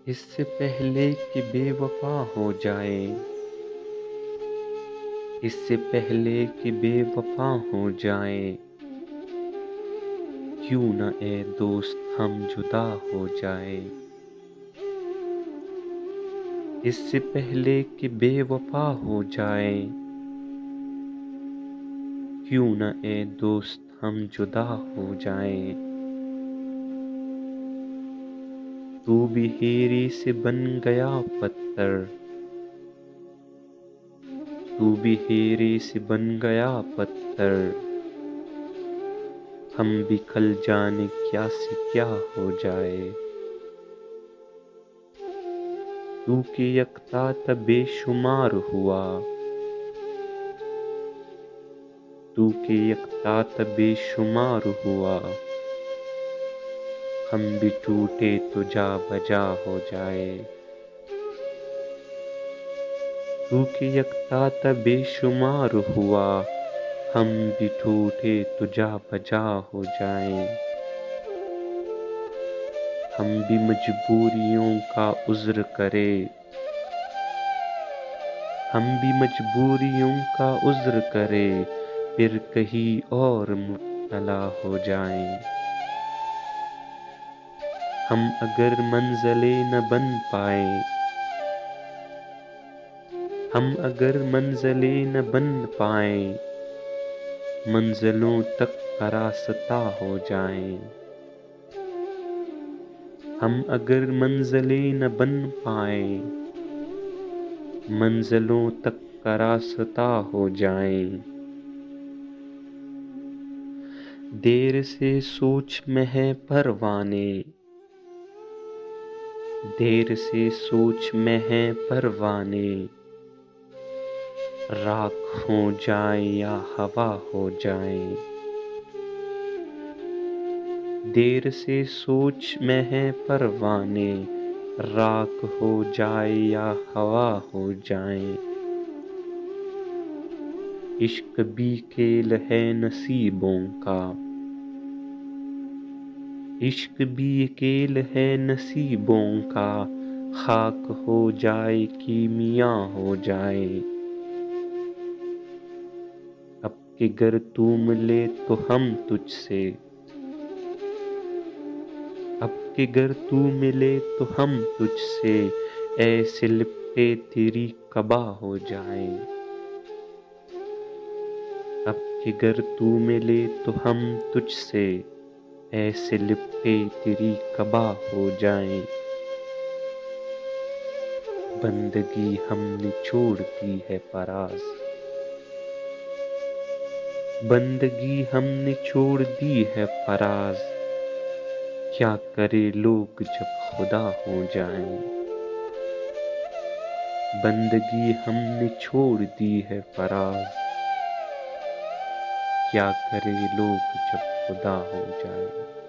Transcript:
اس سے پہلے کہ بے وفا ہو جائیں، اس سے پہلے کہ بے وفا ہو جائیں، کیوں نہ اے دوست ہم جدا ہو جائیں۔ اس سے پہلے کہ بے وفا ہو جائیں، کیوں نہ اے دوست ہم جدا ہو جائیں۔ تو بھی ہیرے سے بن گیا پتھر، تو بھی ہیرے سے بن گیا پتھر، ہم بھی کل جانے کیا سے کیا ہو جائے۔ تو کہ یکتا تھا بے شمار ہوا، تو کہ یکتا تھا بے شمار ہوا، ہم بھی ٹوٹے تو جا بجا ہو جائے۔ تو کہ یکتا تھا بے شمار ہوا، ہم بھی ٹوٹے تو جا بجا ہو جائیں۔ ہم بھی مجبوریوں کا عذر کرے، ہم بھی مجبوریوں کا عذر کرے، پھر کہیں اور مبتلا ہو جائیں۔ ہم اگر منزلیں نہ بن پائیں، ہم اگر منزلیں نہ بن پائیں، منزلوں تک آراستہ ہو جائیں۔ ہم اگر منزلیں نہ بن پائیں، منزلوں تک آراستہ ہو جائیں۔ دیر سے سوچ میں ہے پروانے، دیر سے سوچ میں ہے پروانے، راکھ ہو جائیں یا ہوا ہو جائیں۔ دیر سے سوچ میں ہے پروانے، راکھ ہو جائیں یا ہوا ہو جائیں۔ عشق بھی کھیل ہے نصیبوں کا، عشق بھی کھیل ہے نصیبوں کا، خاک ہو جائے کیمیا ہو جائے۔ اب کہ گر تو ملے تو ہم تجھ سے، اب کہ گر تو ملے تو ہم تجھ سے، ایسے لپٹے تیری قبا ہو جائیں۔ اب کہ گر تو ملے تو ہم تجھ سے، ایسے لپٹے تیری قبا ہو جائیں۔ بندگی ہم نے چھوڑ دی ہے فراز، بندگی ہم نے چھوڑ دی ہے فراز، کیا کرے لوگ جب خدا ہو جائیں۔ بندگی ہم نے چھوڑ دی ہے فراز، کیا کرے لوگ جب خدا ہو جائیں۔